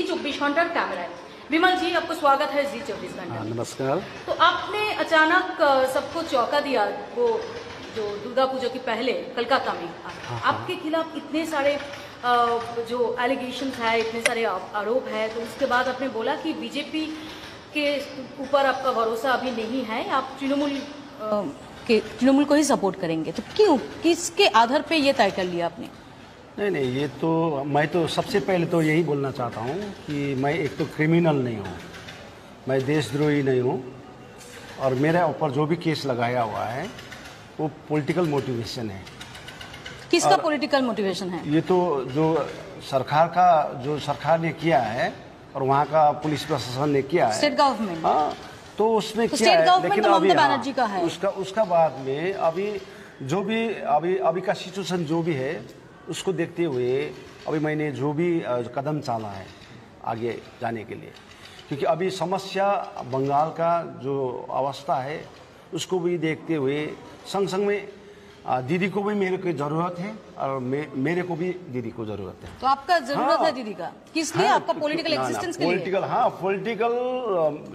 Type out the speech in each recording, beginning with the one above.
24 घंटार camera है। विमल जी, आपको स्वागत है जी 24 घंटा। नमस्कार। तो आपने अचानक सबको चौंका दिया, वो जो दुर्गा पूजा के पहले कोलकाता में आपके खिलाफ इतने सारे जो एलिगेशंस है, इतने सारे आरोप है, तो उसके बाद आपने बोला कि बीजेपी के ऊपर आपका भरोसा अभी नहीं है, आप तृणमूल को ही सपोर्ट करेंगे। तो क्यों, किसके आधार पे ये तय कर लिया आपने? नहीं, ये तो मैं तो सबसे पहले तो यही बोलना चाहता हूँ कि मैं एक तो क्रिमिनल नहीं हूँ, मैं देशद्रोही नहीं हूँ, और मेरे ऊपर जो भी केस लगाया हुआ है वो पॉलिटिकल मोटिवेशन है। किसका पॉलिटिकल मोटिवेशन है? ये तो जो सरकार ने किया है और वहाँ का पुलिस प्रशासन ने किया है, स्टेट गवर्नमेंट। हाँ, तो उसने तो किया है, लेकिन तो अभी बनर्जी का है। उसका बाद में अभी जो भी अभी का सिचुएशन जो भी है उसको देखते हुए अभी मैंने जो भी कदम चाला है आगे जाने के लिए, क्योंकि अभी समस्या बंगाल का जो अवस्था है उसको भी देखते हुए संग में दीदी को भी मेरे को ज़रूरत है और मेरे को भी दीदी को ज़रूरत है। तो आपका ज़रूरत है दीदी का, किस लिए? आपका पॉलिटिकल एग्जिस्टेंस के लिए? पॉलिटिकल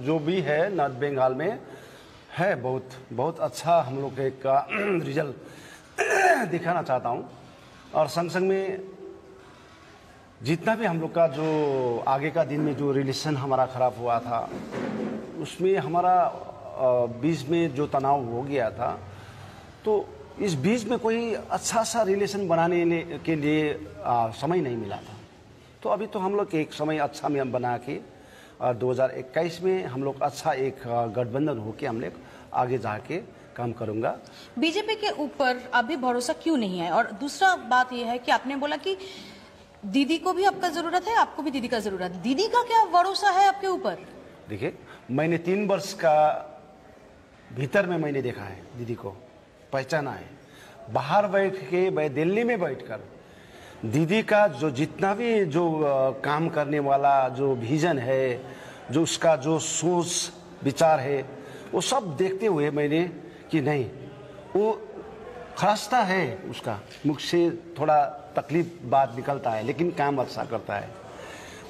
जो भी है नॉर्थ बंगाल में है, बहुत अच्छा हम लोग का रिजल्ट दिखाना चाहता हूँ। और संग में जितना भी हम लोग का जो आगे का दिन में जो रिलेशन हमारा ख़राब हुआ था, उसमें हमारा बीच में जो तनाव हो गया था, तो इस बीच में कोई अच्छा सा रिलेशन बनाने के लिए समय नहीं मिला था। तो अभी तो हम लोग एक समय अच्छा में बना के 2021 में हम लोग अच्छा एक गठबंधन होके हम लोग आगे जाके काम करूंगा। बीजेपी के ऊपर अभी भरोसा क्यों नहीं है? और दूसरा बात यह है कि आपने बोला कि दीदी को भी आपका जरूरत है, आपको भी दीदी का जरूरत है। दीदी का क्या भरोसा है आपके ऊपर? देखिए, मैंने 3 वर्ष का भीतर में मैंने देखा है, दीदी को पहचाना है। बाहर बैठ के दिल्ली में बैठकर दीदी का जो जितना भी जो काम करने वाला जो विजन है, जो उसका जो सोच विचार है, वो सब देखते हुए मैंने कि नहीं, वो खरास्ता है, उसका मुख से थोड़ा तकलीफ बात निकलता है लेकिन काम अच्छा करता है।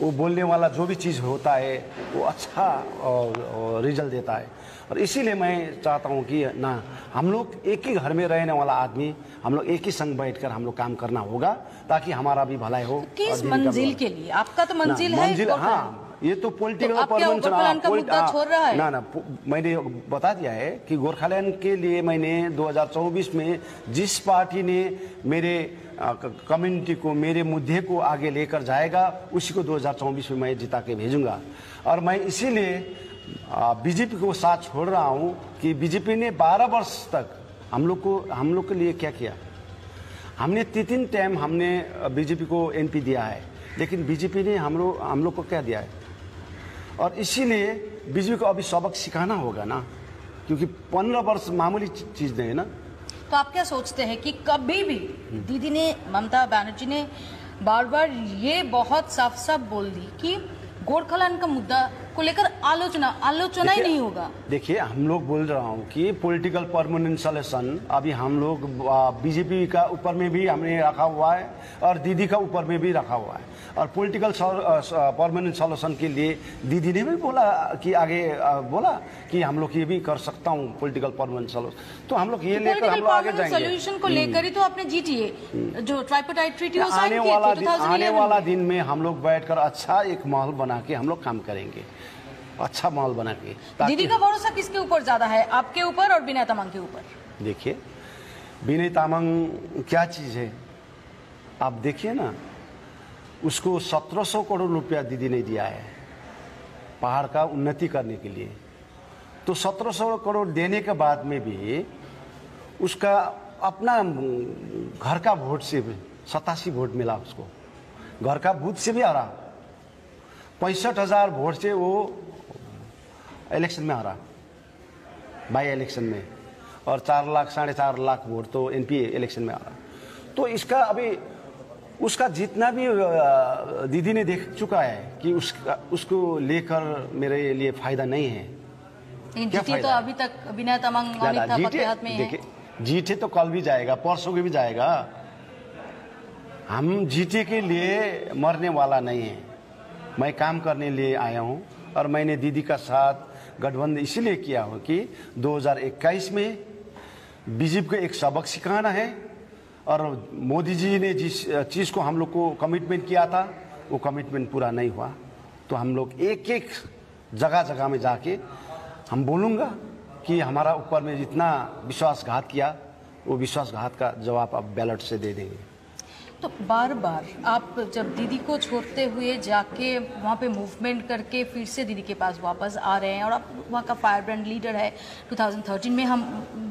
वो बोलने वाला जो भी चीज़ होता है वो अच्छा और रिजल्ट देता है। और इसीलिए मैं चाहता हूँ कि ना, हम लोग एक ही घर में रहने वाला आदमी, हम लोग एक ही संग बैठकर हम लोग काम करना होगा ताकि हमारा भी भलाई हो। किस मंजिल के लिए? आपका तो मंजिल है। हाँ, ये तो पॉलिटिकल ना, मैंने बता दिया है कि गोरखालैंड के लिए मैंने 2024 में जिस पार्टी ने मेरे कम्युनिटी को, मेरे मुद्दे को आगे लेकर जाएगा, उसी को 2024 में मैं जिता के भेजूंगा। और मैं इसीलिए बीजेपी को साथ छोड़ रहा हूं कि बीजेपी ने 12 वर्ष तक हम लोग के लिए क्या किया। हमने 3 टाइम हमने बीजेपी को एमपी दिया है, लेकिन बीजेपी ने हम लोग को क्या दिया है। और इसीलिए बीजेपी को अभी सबक सिखाना होगा ना, क्योंकि 15 वर्ष मामूली चीज़ नहीं है ना। तो आप क्या सोचते हैं कि कभी भी दीदी ने, ममता बनर्जी ने बार बार ये बहुत साफ साफ बोल दी कि गोरखालैंड का मुद्दा को लेकर आलोचना ही नहीं होगा। देखिए, हम लोग बोल रहा हूँ कि पॉलिटिकल परमानेंट सॉल्यूशन अभी हम लोग बीजेपी का ऊपर में भी हमने रखा हुआ है और दीदी का ऊपर में भी रखा हुआ है। और पॉलिटिकल परमानेंट सॉल्यूशन के लिए दीदी ने भी बोला कि आगे बोला कि हम लोग ये भी कर सकता हूँ पॉलिटिकल परमानेंट सॉल्यूशन। तो हम लोग ये लेकर हम लोग आगे जाएंगे। सॉल्यूशन को लेकर ही तो आपने जीटीए जो ट्राइपार्टाइट ट्रीटी आने वाला दिन में हम लोग बैठकर अच्छा एक माहौल बना के हम लोग काम करेंगे, अच्छा माहौल बना के। दीदी का भरोसा किसके ऊपर ज्यादा है, आपके ऊपर और विनय तामांग के ऊपर? देखिए, विनय तामांग क्या चीज है आप देखिए ना, उसको 1700 करोड़ रुपया दीदी ने दिया है पहाड़ का उन्नति करने के लिए। तो 1700 करोड़ देने के बाद में भी उसका अपना घर का वोट से 87 वोट मिला उसको, घर का बूथ से भी आ रहा। 65,000 वोट से वो इलेक्शन में आ रहा, बाई इलेक्शन में, और 4 लाख 4.5 लाख वोट तो एमपी इलेक्शन में आ रहा। तो इसका अभी उसका जितना भी दीदी ने देख चुका है कि उसको लेकर मेरे लिए फायदा नहीं है। जीते तो अभी तक विनय तामांग के हाथ में है। जीते तो कल भी जाएगा, परसों भी जाएगा। हम जीते के लिए मरने वाला नहीं है। मैं काम करने लिए आया हूँ और मैंने दीदी का साथ गठबंधन इसीलिए किया हो कि 2021 में बीजेपी को एक सबक सिखाना है और मोदी जी ने जिस चीज़ को हम लोग को कमिटमेंट किया था वो कमिटमेंट पूरा नहीं हुआ। तो हम लोग एक एक जगह जगह में जाके हम बोलूँगा कि हमारा ऊपर में जितना विश्वासघात किया वो विश्वासघात का जवाब आप बैलेट से दे देंगे। तो बार बार आप जब दीदी को छोड़ते हुए जाके वहाँ पे मूवमेंट करके फिर से दीदी के पास वापस आ रहे हैं और आप वहाँ का फायर ब्रांड लीडर है। 2013 में हम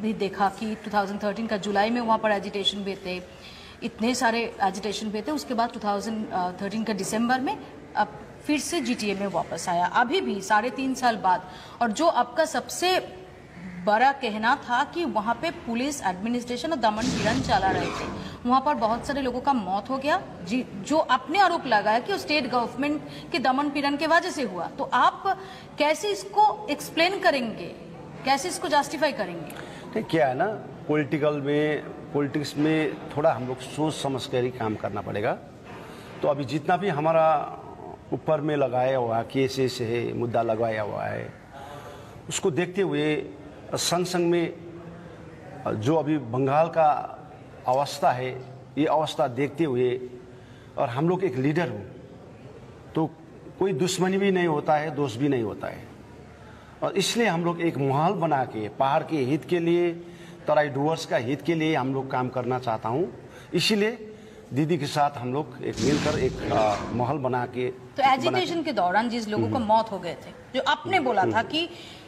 भी देखा कि 2013 का जुलाई में वहाँ पर एजिटेशन भी थे, इतने सारे एजिटेशन भी थे। उसके बाद 2013 का दिसंबर में अब फिर से जीटीए में वापस आया, अभी भी 3.5 साल बाद। और जो आपका सबसे बड़ा कहना था कि वहाँ पे पुलिस एडमिनिस्ट्रेशन और दमन पीड़न चला रहे थे, वहाँ पर बहुत सारे लोगों का मौत हो गया जी, जो आपने आरोप लगाया कि स्टेट गवर्नमेंट के दमन पीड़न के वजह से हुआ। तो आप कैसे इसको एक्सप्लेन करेंगे, कैसे इसको जस्टिफाई करेंगे? क्या है ना, पॉलिटिक्स में थोड़ा हम लोग सोच समझ कर ही काम करना पड़ेगा। तो अभी जितना भी हमारा ऊपर में लगाया हुआ केसेस है, मुद्दा लगाया हुआ है, उसको देखते हुए संग संग में जो अभी बंगाल का अवस्था है, ये अवस्था देखते हुए, और हम लोग एक लीडर हूँ तो कोई दुश्मनी भी नहीं होता है, दोस्त भी नहीं होता है। और इसलिए हम लोग एक माहौल बना के पहाड़ के हित के लिए, तराई डूअर्स का हित के लिए हम लोग काम करना चाहता हूँ। इसीलिए दीदी के साथ हम लोग एक मिलकर एक माहौल बना के। तो एजिटेशन के दौरान जिस लोगों को मौत हो गए थे, जो आपने बोला था कि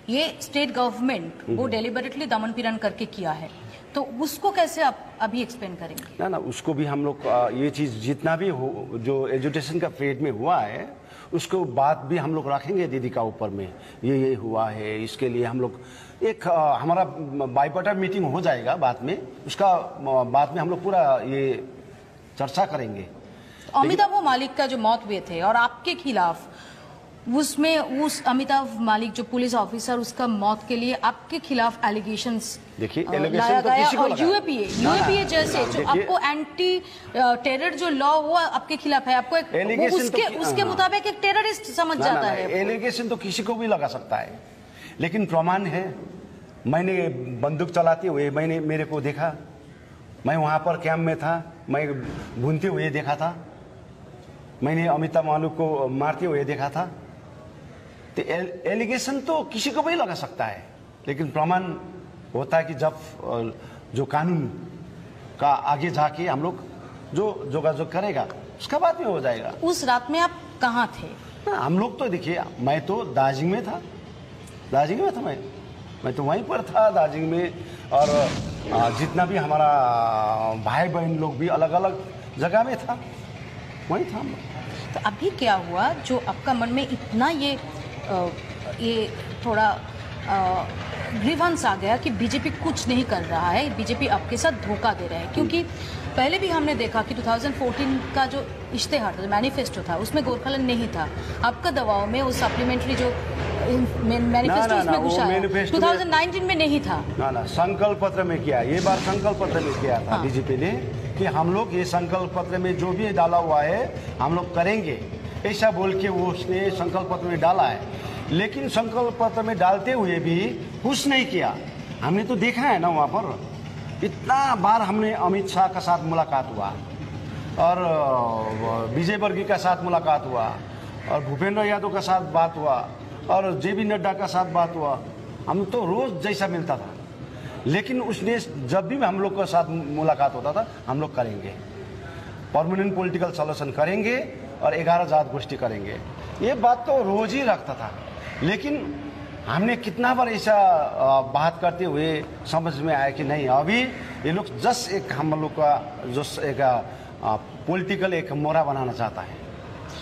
ये स्टेट गवर्नमेंट वो डेलिबरेटली दमन पीड़न करके किया है, तो उसको कैसे आप अभी एक्सप्लेन करेंगे? ना उसको भी हम लोग ये चीज़ जितना भी हो जो एजुटेशन का फेज में हुआ है उसको बात भी हम लोग रखेंगे दीदी का ऊपर में, ये हुआ है, इसके लिए हम लोग एक हमारा बाइपटर मीटिंग हो जाएगा बाद में, उसका बाद में हम लोग पूरा ये चर्चा करेंगे। अमिताभ मालिक का जो मौत हुए थे और आपके खिलाफ उसमें उस अमिताभ मालिक जो पुलिस ऑफिसर, उसका मौत के लिए आपके खिलाफ एलिगेशंस देखिए लाया गया और यूएपीए जैसे जो आपको एंटी टेरर जो लॉ वो आपके खिलाफ है, आपको उसके मुताबिक एक टेररिस्ट समझ जाता है। एलिगेशन तो किसी को भी लगा सकता है, लेकिन प्रमाण है। मैंने बंदूक चलाते हुए मेरे को देखा, मैं वहाँ पर कैंप में था, मैं भूनते हुए देखा था, मैंने अमिताभ मालिक को मारते हुए देखा था। तो एलिगेशन तो किसी को भी लगा सकता है, लेकिन प्रमाण होता है कि जब जो कानून का आगे जाके हम लोग जो जोगाजोग करेगा उसका बाद में हो जाएगा। उस रात में आप कहाँ थे? हम लोग तो देखिए, मैं तो दार्जिलिंग में था, मैं तो वहीं पर था दार्जिलिंग में, और जितना भी हमारा भाई बहन लोग भी अलग अलग जगह में था, वहीं था हम लोग। तो अभी क्या हुआ जो आपका मन में इतना ये थोड़ा ग्रीवांस आ गया कि बीजेपी कुछ नहीं कर रहा है, बीजेपी आपके साथ धोखा दे रहा है? क्योंकि पहले भी हमने देखा कि 2014 का जो इश्तेहार था, मैनिफेस्टो था, उसमें गोरखालैंड नहीं था। आपका दबाव में वो सप्लीमेंट्री जो मैनिफेस्टो उसमें घुसा है, 2019 में नहीं था। ना संकल्प पत्र में किया, ये बार संकल्प पत्र में किया था बीजेपी ने कि हम लोग ये संकल्प पत्र में जो भी डाला हुआ है हम लोग करेंगे, ऐसा बोल के वो उसने संकल्प पत्र में डाला है। लेकिन संकल्प पत्र में डालते हुए भी कुछ नहीं किया। हमने तो देखा है ना, वहाँ पर इतना बार हमने अमित शाह का साथ मुलाकात हुआ और विजय वर्गीय का साथ मुलाकात हुआ और भूपेंद्र यादव का साथ बात हुआ और जेपी नड्डा का साथ बात हुआ। हम तो रोज जैसा मिलता था, लेकिन उसने जब भी हम लोग के साथ मुलाकात होता था, हम लोग करेंगे परमानेंट पॉलिटिकल सॉल्यूशन करेंगे और 11 जात गोष्ठी करेंगे, ये बात तो रोज ही रखता था। लेकिन हमने कितना बार ऐसा बात करते हुए समझ में आया कि नहीं, अभी ये लोग जस्ट एक हम लोग का जो एक पॉलिटिकल एक मोरा बनाना चाहता है।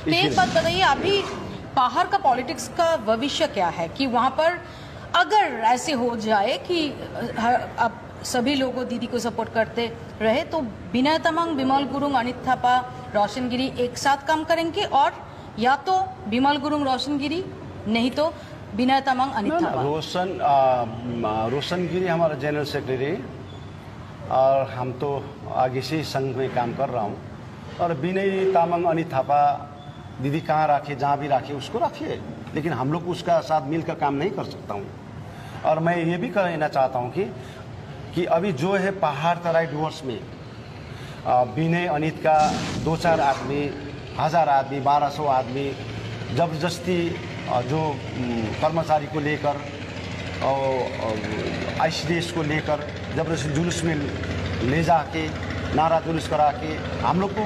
तो एक बात बताइए, अभी बाहर का पॉलिटिक्स का भविष्य क्या है कि वहाँ पर अगर ऐसे हो जाए कि अब सभी लोगों दीदी को सपोर्ट करते रहे तो विनय तामाङ, बिमल गुरुङ, अनित थापा, रोशन गिरी एक साथ काम करेंगे, और या तो बिमल गुरुङ, रोशन गिरी, नहीं तो विनय तामाङ, अनित थापा। रोशन गिरी हमारा जनरल सेक्रेटरी और हम तो आगे से संघ में काम कर रहा हूँ, और विनय तामाङ, अनित थापा दीदी कहाँ रखे, जहाँ भी रखे उसको रखिए, लेकिन हम लोग उसका साथ मिलकर काम नहीं कर सकता हूँ। और मैं ये भी कहना चाहता हूँ कि अभी जो है पहाड़ तराई डुवर्स में विनय अनित का 2-4 आदमी, 1000 आदमी, 1200 आदमी जबरदस्ती जो कर्मचारी को लेकर और ICDS को लेकर जबरदस्ती जुलूस में ले जाके नारा जुलूस करा के हम लोग को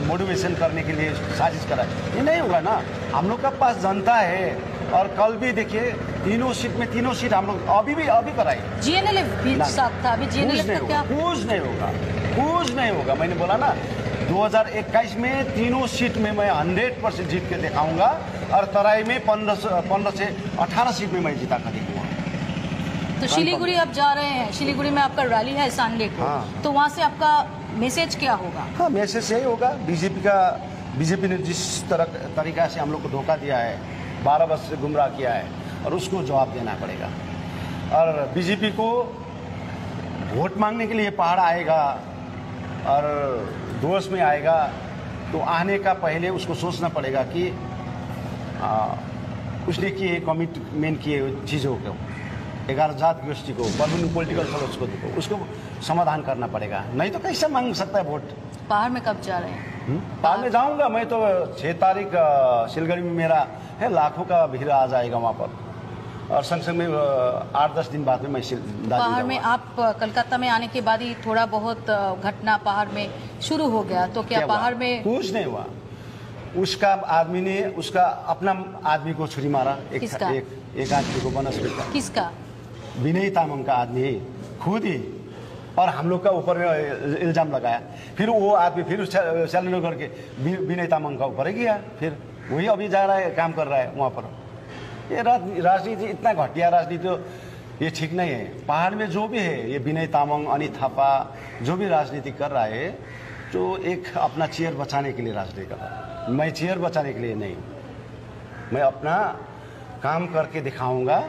मोटिवेशन करने के लिए साजिश करा, ये नहीं होगा ना। हम लोग का पास जनता है। और कल भी देखिए तीनों सीट हम लोग अभी कराए। GNLF भी साथ था, अभी GNLF का क्या? कुछ नहीं होगा। मैंने बोला ना 2021 में तीनों सीट में मैं 100% जीत के दिखाऊंगा और तराई में 15 से 18 सीट में मैं जीता कर दिखाऊंगा। तो शिलीगुड़ी आप जा रहे हैं, शिलीगुड़ी में आपका रैली है संडे को। हाँ। तो वहाँ से आपका मैसेज क्या होगा? हाँ, मैसेज यही होगा, बीजेपी ने जिस तरीका से हम लोग को धोखा दिया है, 12 वर्ष से गुमराह किया है, और उसको जवाब देना पड़ेगा। और बीजेपी को वोट मांगने के लिए पहाड़ आएगा और दोष में आएगा, तो आने का पहले उसको सोचना पड़ेगा कि उसने किए कमिटमेंट किए चीज़ों को, 11 जात गोष्ठी को, पॉलिटिकल फलोस को उसको समाधान करना पड़ेगा, नहीं तो कैसे मांग सकता है वोट। पहाड़ में कब जा रहे हैं? पहाड़ में जाऊंगा मैं तो 6 तारीख सिलगढ़ी में मेरा है, लाखों का भीड़ आ जाएगा वहाँ पर। और संग में 8-10 दिन बाद में मैं पहाड़ में आप कलकत्ता में आने के बाद ही थोड़ा बहुत घटना पहाड़ में शुरू हो गया, तो क्या पहाड़ में कुछ नहीं हुआ? उसका आदमी ने उसका अपना आदमी को छुरी मारा, एक आदमी को बनस्पति का। किसका? विनय तामांग का आदमी है खुद ही, और हम लोग का ऊपर इल्जाम लगाया। फिर वो आदमी फिर चैलेंज करके विनय तामांग का ऊपर ही गया, फिर वही अभी जा रहा है, काम कर रहा है वहाँ पर। ये राजनीति इतना घटिया राजनीति, तो ये ठीक नहीं है। पहाड़ में जो भी है, ये विनय तामांग, अनित थापा जो भी राजनीति कर रहा है, तो एक अपना चेयर बचाने के लिए राजनीति कर रहा है। मैं चेयर बचाने के लिए नहीं, मैं अपना काम करके दिखाऊंगा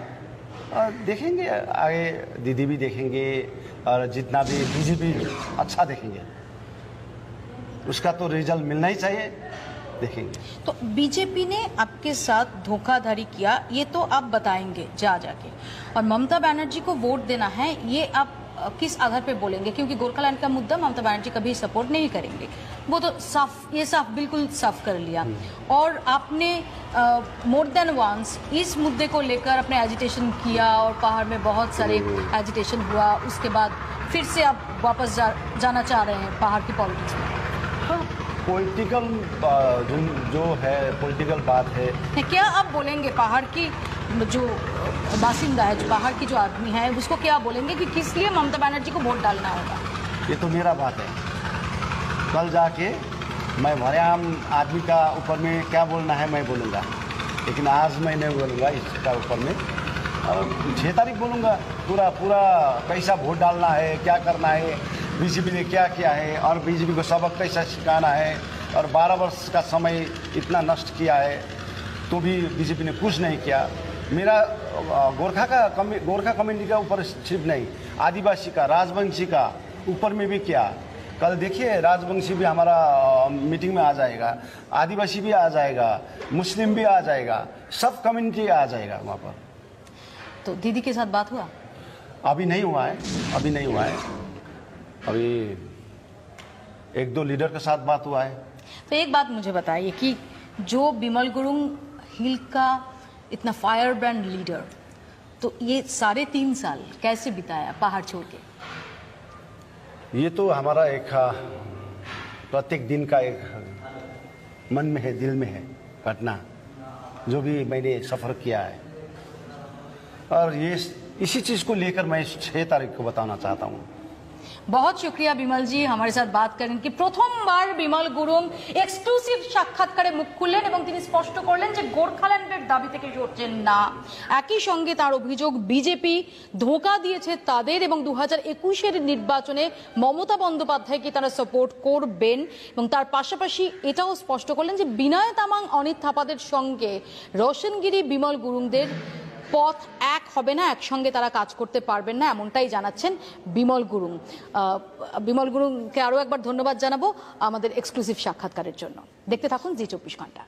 और देखेंगे आगे, दीदी भी देखेंगे और जितना भी बीजेपी अच्छा देखेंगे, उसका तो रिजल्ट मिलना ही चाहिए, देखेंगे। तो बीजेपी ने आपके साथ धोखाधड़ी किया, ये तो आप बताएंगे जाके, और ममता बनर्जी को वोट देना है, ये आप किस आधार पे बोलेंगे? क्योंकि गोरखालैंड का मुद्दा ममता बनर्जी कभी सपोर्ट नहीं करेंगे, वो तो बिल्कुल साफ कर लिया। और आपने मोर देन वंस इस मुद्दे को लेकर अपने एजिटेशन किया और पहाड़ में बहुत सारे एजिटेशन हुआ, उसके बाद फिर से आप वापस जाना चाह रहे हैं पहाड़ की पॉलिटिक्स में। पॉलिटिकल जो है पॉलिटिकल बात है। क्या आप बोलेंगे पहाड़ की जो बासिंदा है, जो बाहर की जो आदमी है, उसको क्या बोलेंगे कि किस लिए ममता बनर्जी को वोट डालना होगा? ये तो मेरा बात है, कल जाके मैं भरे आम आदमी का ऊपर में क्या बोलना है मैं बोलूँगा, लेकिन आज मैं नहीं बोलूँगा इसका ऊपर में। और 6 तारीख बोलूँगा पूरा कैसा वोट डालना है, क्या करना है, बीजेपी ने क्या किया है और बीजेपी को सबक कैसा सिखाना है। और 12 वर्ष का समय इतना नष्ट किया है तो भी बीजेपी ने कुछ नहीं किया। मेरा गोरखा कम्युनिटी का ऊपर सिर्फ नहीं, आदिवासी का, राजवंशी का ऊपर में भी किया। कल देखिए राजवंशी भी हमारा मीटिंग में आ जाएगा, आदिवासी भी आ जाएगा, मुस्लिम भी आ जाएगा, सब कम्युनिटी आ जाएगा वहाँ पर। तो दीदी के साथ बात हुआ? अभी नहीं हुआ है, अभी 1-2 लीडर के साथ बात हुआ है। तो एक बात मुझे बताइए कि जो बिमल गुरुंग हिल का इतना फायर ब्रांड लीडर, तो ये 3.5 साल कैसे बिताया पहाड़ छोड़ के? ये तो हमारा एक प्रत्येक दिन का एक मन में है, दिल में है घटना, जो भी मैंने सफ़र किया है। और ये इसी चीज़ को लेकर मैं 6 तारीख को बताना चाहता हूँ। बहुत शुक्रिया बिमल जी हमारे साथ बात करें कि প্রথমবার বিমল গুরুং এক্সক্লুসিভ সাক্ষাৎকারে মুখ খুললেন এবং তিনি স্পষ্ট করলেন যে গোর্খাল্যান্ডের দাবি থেকে সরছেন না। একই সঙ্গে তার অভিযোগ বিজেপি ধোঁকা দিয়েছে তাদের এবং 2021-এর নির্বাচনে মমতা বন্দ্যোপাধ্যায়কে তারা সাপোর্ট করবেন এবং তার পাশাপাশি এটাও স্পষ্ট করলেন যে বিনয় তামাং অনিত থাপাদের সঙ্গে রোশনগিরি বিমল গুরুংদের পথ এক হবে না, একসঙ্গে তারা কাজ করতে পারবেন না, এমনটাই জানাচ্ছেন বিমল গুরুং। বিমল গুরুংকে আরও একবার ধন্যবাদ জানাবো আমাদের এক্সক্লুসিভ সাক্ষাৎকারের জন্য। দেখতে থাকুন জি 24 ঘন্টা।